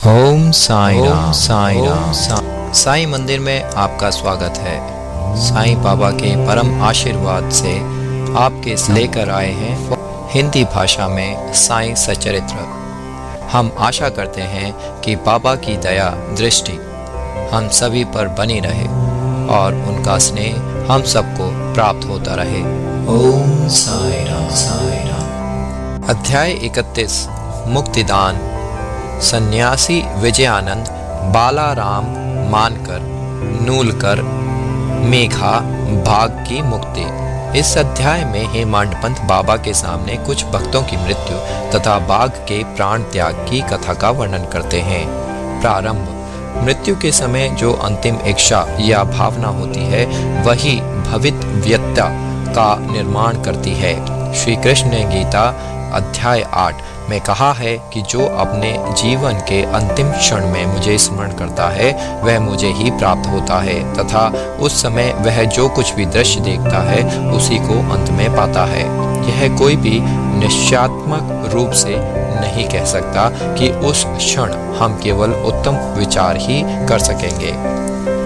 ओम साईं राम साईं राम साईं मंदिर में आपका स्वागत है। साईं बाबा के परम आशीर्वाद से आपके लेकर आए हैं हिंदी भाषा में साईं सचरित्र। हम आशा करते हैं कि बाबा की दया दृष्टि हम सभी पर बनी रहे और उनका स्नेह हम सबको प्राप्त होता रहे। ओम साईं राम साईं राम। अध्याय 31 मुक्तिदान। सन्यासी विजयानंद बालाराम मानकर नूलकर मेघा भाग की मुक्ति। इस अध्याय में हेमाडपंत बाबा के सामने कुछ भक्तों की मृत्यु तथा बाघ के प्राण त्याग की कथा का वर्णन करते हैं। प्रारंभ। मृत्यु के समय जो अंतिम इच्छा या भावना होती है वही भवितव्यता का निर्माण करती है। श्री कृष्ण ने गीता अध्याय 8 में कहा है कि जो अपने जीवन के अंतिम क्षण में मुझे स्मरण करता है वह मुझे ही प्राप्त होता है तथा उस समय वह जो कुछ भी दृश्य देखता है उसी को अंत में पाता है। यह कोई भी निश्चयात्मक रूप से नहीं कह सकता कि उस क्षण हम केवल उत्तम विचार ही कर सकेंगे।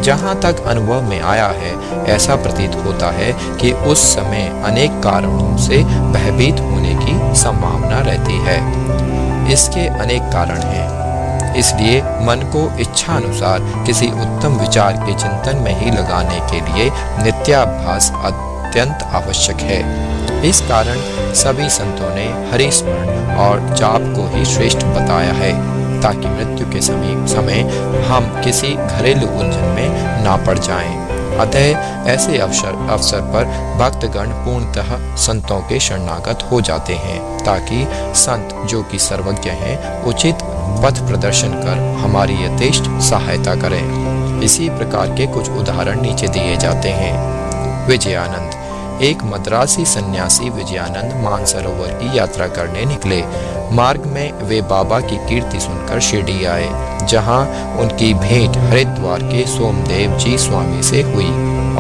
जहाँ तक अनुभव में आया है ऐसा प्रतीत होता है कि उस समय अनेक कारणों से भयभीत होने की संभावना रहती है। इसके अनेक कारण हैं, इसलिए मन को इच्छा अनुसार किसी उत्तम विचार के चिंतन में ही लगाने के लिए नित्याभ्यास अत्यंत आवश्यक है। इस कारण सभी संतों ने हरि स्मरण और जाप को ही श्रेष्ठ बताया है ताकि मृत्यु के समय हम किसी घरेलू उलझन में ना पड़ जाएं। अतः ऐसे अवसर पर भक्तगण पूर्णतः संतों के शरणागत हो जाते हैं ताकि संत जो कि सर्वज्ञ हैं उचित पथ प्रदर्शन कर हमारी यथेष्ट सहायता करें। इसी प्रकार के कुछ उदाहरण नीचे दिए जाते हैं। विजयानंद। एक मद्रासी सन्यासी विजयानंद मानसरोवर की यात्रा करने निकले। मार्ग में वे बाबा की कीर्ति सुनकर शिरडी आए, जहां उनकी भेंट हरिद्वार के सोमदेव जी स्वामी से हुई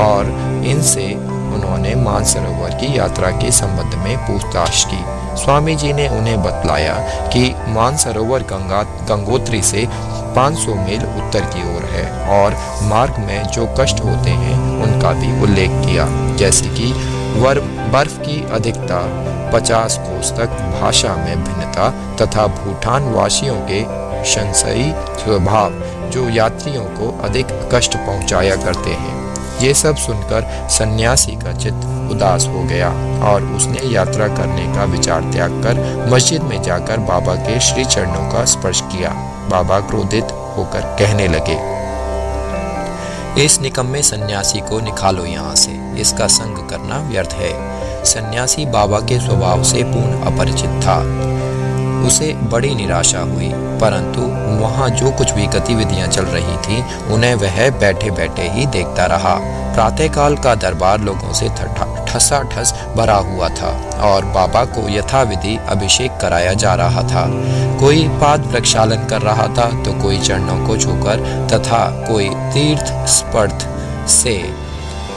और इनसे उन्होंने मानसरोवर की यात्रा के संबंध में पूछताछ की। स्वामी जी ने उन्हें बतलाया कि मानसरोवर गंगोत्री से 500 मील उत्तर की ओर है और मार्ग में जो कष्ट होते हैं उनका भी उल्लेख किया, जैसे कि बर्फ की अधिकता, 50 कोस तक भाषा में भिन्नता तथा भूटान वासियों के संशयी स्वभाव जो यात्रियों को अधिक कष्ट पहुंचाया करते हैं। ये सब सुनकर सन्यासी का चित्त उदास हो गया और उसने यात्रा करने का विचार त्याग कर मस्जिद में जाकर बाबा के श्री चरणों का स्पर्श किया। बाबा क्रोधित होकर कहने लगे, इस निकम्मे सन्यासी को निकालो यहाँ से, इसका संग करना व्यर्थ है। सन्यासी बाबा के स्वभाव से पूर्ण अपरिचित था। उसे बड़ी निराशा हुई, परंतु वहाँ जो कुछ भी गतिविधियां चल रही थी उन्हें वह बैठे बैठे ही देखता रहा। प्रातःकाल का दरबार लोगों से ठसाठस भरा हुआ था और बाबा को यथाविधि अभिषेक कराया जा रहा था। कोई पाद प्रक्षालन कर रहा था तो कोई चरणों को छूकर तथा कोई तीर्थ स्पर्श से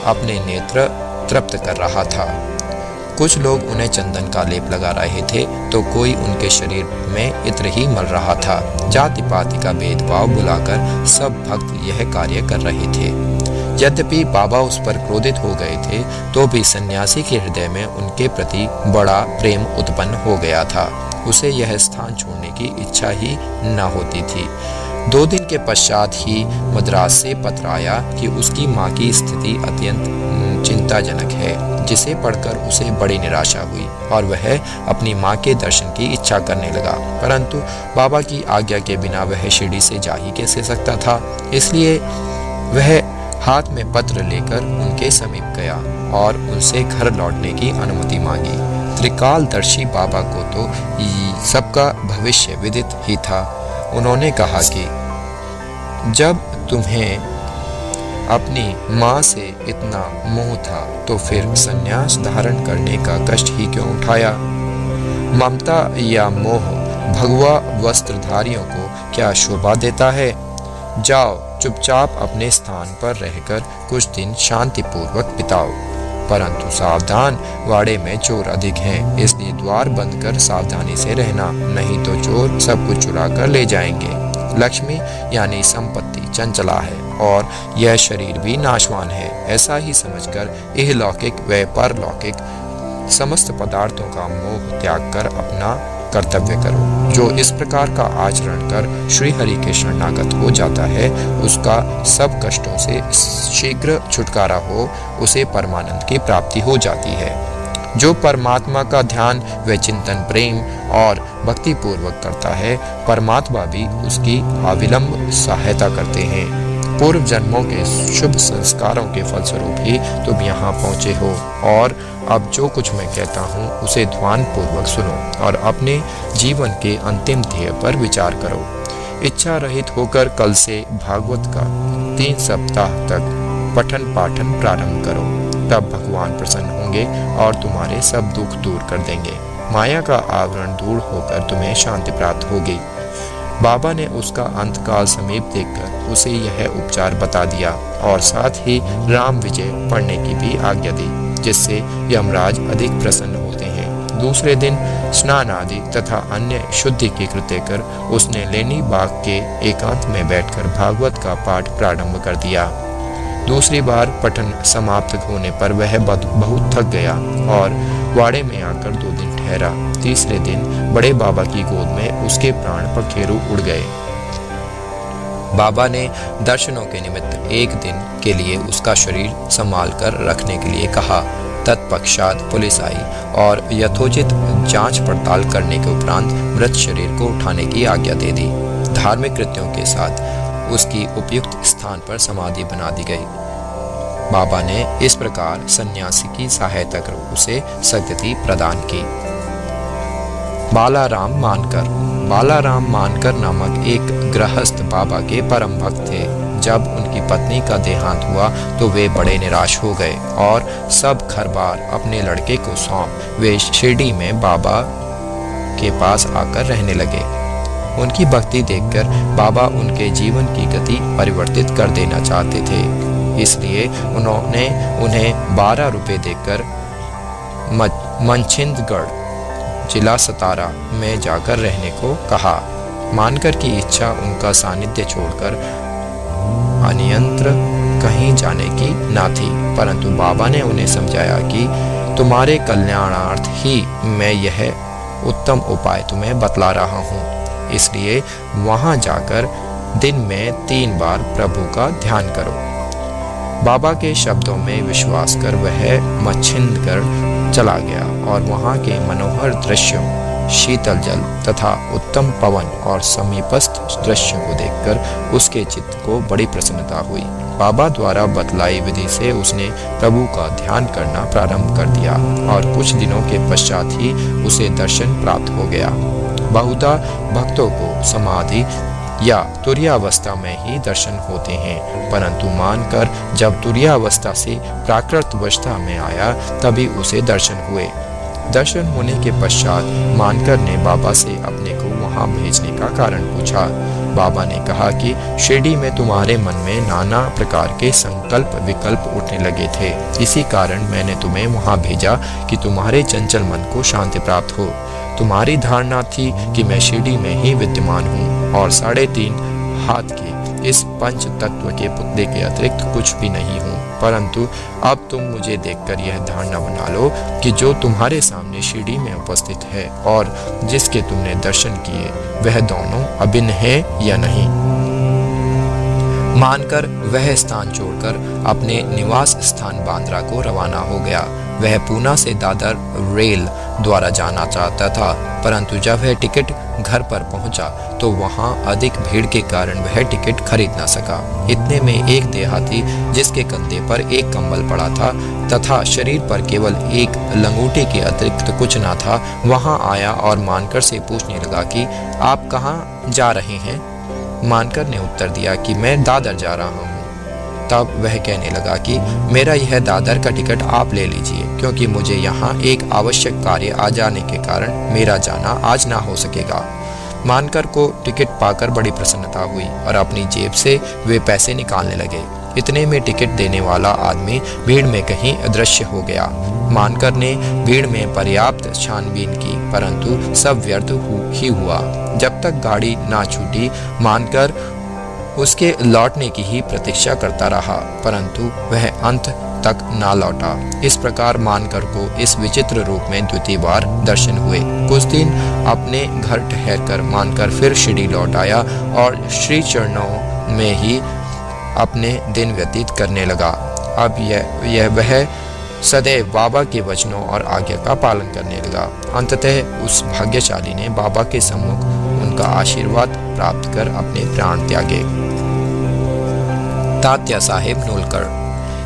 अपने नेत्र तृप्त कर रहा था। कुछ लोग उन्हें चंदन का लेप लगा रहे थे तो कोई उनके शरीर में इत्र ही मल रहा था। जाति पाति का भेदभाव बुलाकर सब भक्त यह कार्य कर रहे थे। यद्यपि बाबा उस पर क्रोधित हो गए थे तो भी सन्यासी के हृदय में उनके प्रति बड़ा प्रेम उत्पन्न हो गया था। उसे यह स्थान छोड़ने की इच्छा ही न होती थी। 2 दिन के पश्चात ही मद्रास से पत्र आया कि उसकी माँ की स्थिति अत्यंत चिंताजनक है, जिसे पढ़कर उसे बड़ी निराशा हुई और वह अपनी माँ के दर्शन की इच्छा करने लगा। परंतु बाबा की आज्ञा के बिना वह शिरडी से जा ही कैसे सकता था, इसलिए वह हाथ में पत्र लेकर उनके समीप गया और उनसे घर लौटने की अनुमति मांगी। त्रिकालदर्शी बाबा को तो सबका भविष्य विदित ही था। उन्होंने कहा कि जब तुम्हें अपनी माँ से इतना मोह था तो फिर संन्यास धारण करने का कष्ट ही क्यों उठाया। ममता या मोह भगवा वस्त्रधारियों को क्या शोभा देता है। जाओ चुपचाप अपने स्थान पर रहकर कुछ दिन शांतिपूर्वक बिताओ, परंतु सावधान, वाड़े में चोर अधिक हैं, इसलिए द्वार बंद कर सावधानी से रहना, नहीं तो चोर सब कुछ चुरा कर ले जाएंगे। लक्ष्मी यानी संपत्ति चंचला है और यह शरीर भी नाशवान है। ऐसा ही समझकर इहलौकिक व परलौकिक समस्त पदार्थों का मोह त्याग कर अपना कर्तव्य करो। जो इस प्रकार का आचरण कर श्री हरि के शरणागत हो जाता है, उसका सब कष्टों से शीघ्र छुटकारा हो, उसे परमानंद की प्राप्ति हो जाती है। जो परमात्मा का ध्यान व चिंतन प्रेम और भक्ति पूर्वक करता है, परमात्मा भी उसकी अविलंब सहायता करते हैं। पूर्व जन्मों के शुभ संस्कारों के फलस्वरूप ही तुम यहाँ पहुँचे हो और अब जो कुछ मैं कहता हूँ उसे ध्यान पूर्वक सुनो और अपने जीवन के अंतिम ध्येय पर विचार करो। इच्छा रहित होकर कल से भागवत का 3 सप्ताह तक पठन पाठन प्रारंभ करो। तब भगवान प्रसन्न होंगे और तुम्हारे सब दुख दूर कर देंगे। माया का आवरण दूर होकर तुम्हें शांति प्राप्त होगी। बाबा ने उसका अंतकाल समीप देखकर उसे यह उपचार बता दिया और साथ ही राम विजय पढ़ने की भी आज्ञा दी, जिससे यमराज अधिक प्रसन्न होते हैं। दूसरे दिन स्नान आदि तथा अन्य शुद्धि की कृत्य कर उसने लेनी बाग के एकांत में बैठकर भागवत का पाठ प्रारंभ कर दिया। दूसरी बार पठन समाप्त होने पर वह बहुत थक गया और वाड़े में आकर 2 दिन ठहरा। तीसरे दिन बड़े बाबा की गोद में उसके प्राण पखेरु उड़ गए। बाबा ने दर्शनों के निमित्त एक दिन के लिए उसका शरीर संभाल कर रखने के लिए कहा। तत्पश्चात पुलिस आई और यथोचित जांच पड़ताल करने के उपरांत मृत शरीर को उठाने की आज्ञा दे दी। धार्मिक कृत्यों के साथ उसकी उपयुक्त स्थान पर समाधि बना दी गई। बाबा ने इस प्रकार सन्यासी की सहायता कर उसे सद्गति प्रदान की। बालाराम मानकर नामक एक गृहस्थ बाबा के परम भक्त थे। जब उनकी पत्नी का देहांत हुआ तो वे बड़े निराश हो गए और सब घर बार अपने लड़के को सौंप वे शिरडी में बाबा के पास आकर रहने लगे। उनकी भक्ति देखकर बाबा उनके जीवन की गति परिवर्तित कर देना चाहते थे, इसलिए उन्होंने उन्हें 12 रुपये देकर मनछिंदगढ़ जिला सतारा में जाकर रहने को कहा। मानकर की इच्छा उनका सानिध्य छोड़कर अन्यत्र कहीं जाने की ना थी, परंतु बाबा ने उन्हें समझाया कि तुम्हारे कल्याणार्थ ही मैं यह उत्तम उपाय तुम्हें बतला रहा हूँ। इसलिए वहां जाकर दिन में 3 बार प्रभु का ध्यान करो। बाबा के शब्दों में विश्वास कर वह मच्छिंदगढ़ चला गया और वहां के मनोहर दृश्यों, शीतल जल तथा उत्तम पवन और समीपस्थ दृश्य को देखकर उसके चित्त को बड़ी प्रसन्नता हुई। बाबा द्वारा बतलाई विधि से उसने प्रभु का ध्यान करना प्रारंभ कर दिया और कुछ दिनों के पश्चात ही उसे दर्शन प्राप्त हो गया। बहुधा भक्तों को समाधि या तुरीयावस्था में ही दर्शन होते हैं, परंतु मानकर जब तुरीयावस्था से प्राकृत अवस्था में आया तभी उसे दर्शन हुए। दर्शन होने के पश्चात मानकर ने बाबा से अपने को वहां भेजने का कारण पूछा। बाबा ने कहा कि शिरडी में तुम्हारे मन में नाना प्रकार के संकल्प विकल्प उठने लगे थे, इसी कारण मैंने तुम्हें वहां भेजा कि तुम्हारे चंचल मन को शांति प्राप्त हो। तुम्हारी धारणा थी कि मैं शिरडी में ही विद्यमान हूँ और 3.5 हाथ के इस पंच तत्व के पुतले के अतिरिक्त कुछ भी नहीं हूँ, परंतु अब तुम मुझे देखकर यह धारणा बना लो कि जो तुम्हारे सामने शिरडी में उपस्थित है और जिसके तुमने दर्शन किए वह दोनों अभिन्न है या नहीं। मानकर वह स्थान छोड़कर अपने निवास स्थान बांद्रा को रवाना हो गया। वह पूना से दादर रेल द्वारा जाना चाहता था, परंतु जब वह टिकट घर पर पहुंचा तो वहां अधिक भीड़ के कारण वह टिकट खरीद ना सका। इतने में एक देहाती जिसके कंधे पर एक कंबल पड़ा था तथा शरीर पर केवल एक लंगोटी के अतिरिक्त कुछ ना था, वहां आया और मानकर से पूछने लगा कि आप कहाँ जा रहे हैं। मानकर ने उत्तर दिया कि मैं दादर जा रहा हूँ। तब वह कहने लगा कि मेरा यह दादर का टिकट आप ले लीजिए, क्योंकि मुझे यहाँ एक आवश्यक कार्य आ जाने के कारण मेरा जाना आज ना हो सकेगा। मानकर को टिकट पाकर बड़ी प्रसन्नता हुई और अपनी जेब से वे पैसे निकालने लगे। इतने में टिकट देने वाला आदमी भीड़ में कहीं अदृश्य हो गया। मानकर ने भीड़ में पर्याप्त छानबीन की, परंतु सब व्यर्थ ही हुआ। जब तक गाड़ी ना छूटी, मानकर उसके लौटने की ही प्रतीक्षा करता रहा, परंतु वह अंत तक ना लौटा। इस प्रकार मानकर को इस विचित्र रूप में द्वितीय बार दर्शन हुए। कुछ दिन अपने घर ठहरकर मानकर फिर शिरडी लौट आया और श्री चरणों में ही अपने दिन व्यतीत करने लगा। अब यह वह सदैव बाबा के वचनों और आज्ञा का पालन करने लगा। अंततः उस भाग्यशाली ने बाबा के सम्मुख उनका आशीर्वाद प्राप्त कर अपने प्राण त्यागे। तात्या साहेब नूलकर।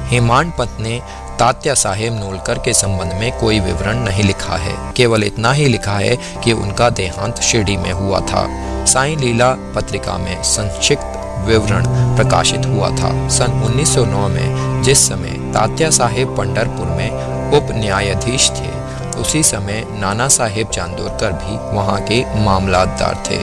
हेमांड पंत ने तात्या साहेब नूलकर के संबंध में कोई विवरण नहीं लिखा है। केवल इतना ही लिखा है कि उनका देहांत शिरडी में हुआ था। साईं लीला पत्रिका में संक्षिप्त विवरण प्रकाशित हुआ था। सन 1909 में जिस समय तात्या साहेब पंढरपुर में उप न्यायाधीश थे, उसी समय नाना साहेब चांदोरकर भी वहां के मामलातदार थे।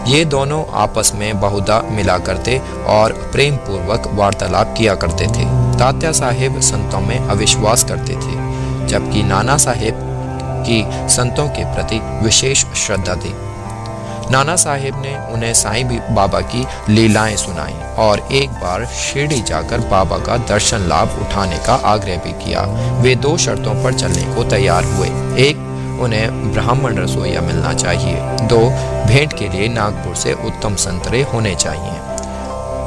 ये दोनों आपस में बहुधा मिला करते और प्रेम पूर्वक वार्तालाप किया करते थे। तात्या साहेब संतों में अविश्वास करते थे, जबकि नाना साहेब की संतों के प्रति विशेष श्रद्धा थी। नाना साहेब ने उन्हें साईं बाबा की लीलाएं सुनाई और एक बार शिरडी जाकर बाबा का दर्शन लाभ उठाने का आग्रह भी किया। वे दो शर्तों पर चलने को तैयार हुए। एक, उन्हें ब्राह्मण रसोइया मिलना चाहिए। दो, भेंट के लिए नागपुर से उत्तम संतरे होने चाहिए।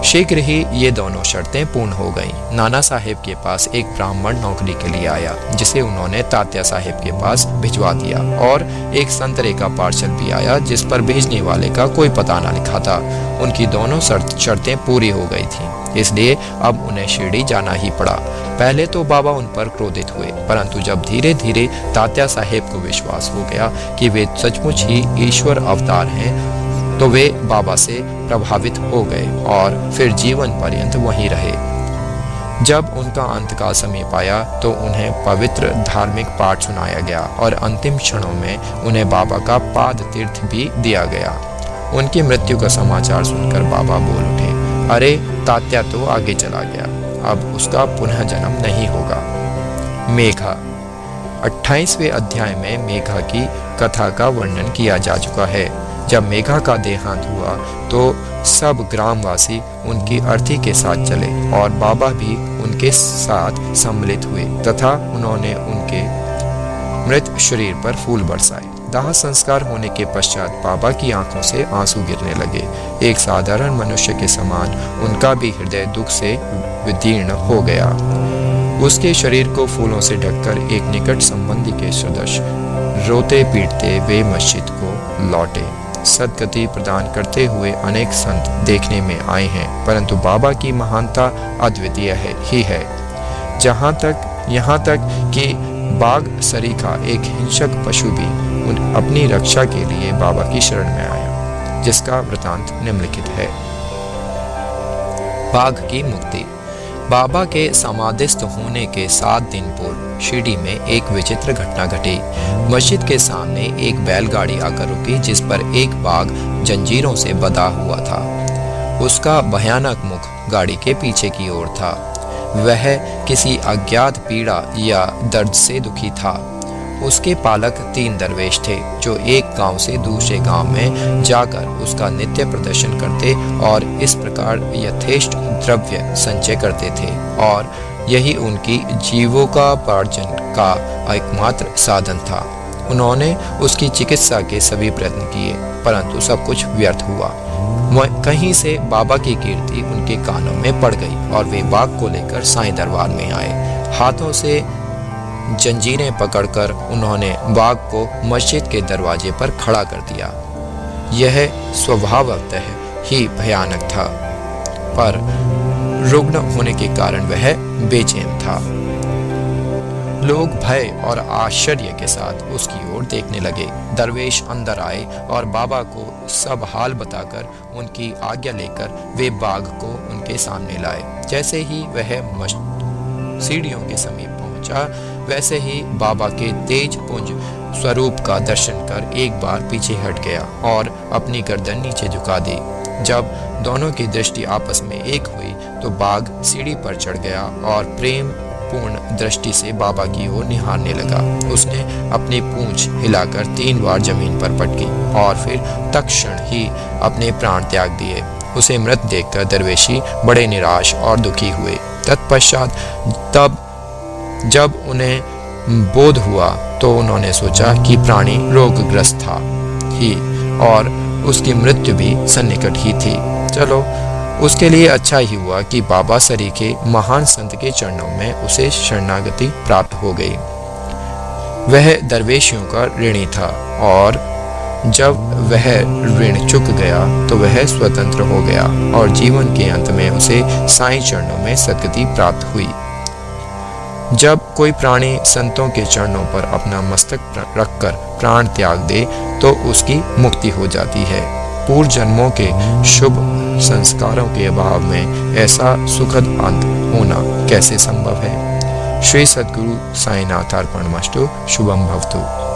शीघ्र ही ये दोनों शर्तें पूर्ण हो गईं। नाना साहेब के पास एक ब्राह्मण नौकरी के लिए आया, जिसे उन्होंने तात्या साहेब के पास भिजवा दिया, और एक संतरे का पार्सल भी आया, जिस पर भेजने वाले का कोई पता न लिखा था। उनकी दोनों शर्तें पूरी हो गई थीं, इसलिए अब उन्हें शिरडी जाना ही पड़ा। पहले तो बाबा उन पर क्रोधित हुए, परंतु जब धीरे धीरे तात्या साहेब को विश्वास हो गया कि वे सचमुच ही ईश्वर अवतार हैं, तो वे बाबा से प्रभावित हो गए और फिर जीवन पर्यंत वहीं रहे। जब उनका अंतकाल समीप आया तो उन्हें पवित्र धार्मिक पाठ सुनाया गया और अंतिम क्षणों में उन्हें बाबा का पाद तीर्थ भी दिया गया। उनकी मृत्यु का समाचार सुनकर बाबा बोल उठे, अरे तात्या तो आगे चला गया, अब उसका पुनः जन्म नहीं होगा। मेघा। 28वें अध्याय में मेघा की कथा का वर्णन किया जा चुका है। जब मेघा का देहांत हुआ तो सब ग्रामवासी उनकी अर्थी के साथ चले और बाबा भी उनके साथ सम्मिलित हुए तथा उन्होंने उनके मृत शरीर पर फूल बरसाए। दाह संस्कार होने के पश्चात बाबा की आंखों से आंसू गिरने लगे। एक साधारण मनुष्य के समान उनका भी हृदय दुख से विदीर्ण हो गया। उसके शरीर को फूलों से ढककर एक निकट संबंधी के सदृश रोते पीटते वे मस्जिद को लौटे। सद्गति प्रदान करते हुए अनेक संत देखने में आए हैं, परंतु बाबा की महानता अद्वितीय ही है। यहाँ तक कि बाघ सरीखा, एक हिंसक पशु भी अपनी रक्षा के लिए बाबा की शरण में आया, जिसका वृतांत निम्नलिखित है। बाघ की मुक्ति। बाबा के समाधिस्थ होने के 7 दिन पूर्व शिरडी में एक विचित्र घटना घटी। मस्जिद के सामने एक बैलगाड़ी आकर रुकी, जिस पर एक बाघ जंजीरों से बंधा हुआ था। उसका भयानक मुख गाड़ी के पीछे की ओर था। वह किसी अज्ञात पीड़ा या दर्द से दुखी था। उसके पालक 3 दरवेश थे, जो एक गांव से दूसरे गांव में जाकर उसका नित्य प्रदर्शन करते और इस प्रकार यथेष्ट द्रव्य संचय करते थे, और यही उनकी जीविकोपार्जन का एकमात्र साधन था। उन्होंने उसकी चिकित्सा के सभी प्रयत्न किए, परंतु सब कुछ व्यर्थ हुआ। कहीं से बाबा की कीर्ति उनके कानों में पड़ गई और वे बाघ को लेकर साईं दरबार में आए। हाथों से जंजीरें पकड़कर उन्होंने बाघ को मस्जिद के दरवाजे पर खड़ा कर दिया। यह स्वभावतः ही भयानक था, पर रुग्ण होने के कारण वह बेचैन था। लोग भय और आश्चर्य के साथ उसकी ओर देखने लगे। दरवेश अंदर आए और बाबा को सब हाल बताकर उनकी आज्ञा लेकर वे बाघ को उनके सामने लाए। जैसे ही वह सीढ़ियों के समीप पहुंचा, वैसे ही बाबा के तेज पुंज स्वरूप का दर्शन कर एक बार पीछे हट गया और अपनी गर्दन नीचे झुका दी। जब दोनों की दृष्टि आपस में एक हुई तो बाघ सीढ़ी पर चढ़ गया और प्रेम पूर्ण दृष्टि से बाबा की ओर निहारने लगा। उसने अपनी पूंछ हिलाकर 3 बार जमीन पर पटकी और फिर तत्क्षण ही अपने प्राण त्याग दिए। उसे मृत देखकर दरवेशी बड़े निराश और दुखी हुए। तत्पश्चात तब जब उन्हें बोध हुआ तो उन्होंने सोचा कि प्राणी रोगग्रस्त था ही और उसकी मृत्यु भी सन्निकट ही थी। चलो, उसके लिए अच्छा ही हुआ कि बाबा सरीखे महान संत के चरणों में उसे शरणागति प्राप्त हो गई। वह दरवेशियों का ऋणी था और जब वह ऋण चुक गया तो वह स्वतंत्र हो गया और जीवन के अंत में उसे साईं चरणों में सद्गति प्राप्त हुई। जब कोई प्राणी संतों के चरणों पर अपना मस्तक रखकर प्राण त्याग दे तो उसकी मुक्ति हो जाती है। पूर्व जन्मों के शुभ संस्कारों के अभाव में ऐसा सुखद अंत होना कैसे संभव है। श्री सद्गुरु साईनाथार्पणमस्तु। शुभम भवतु।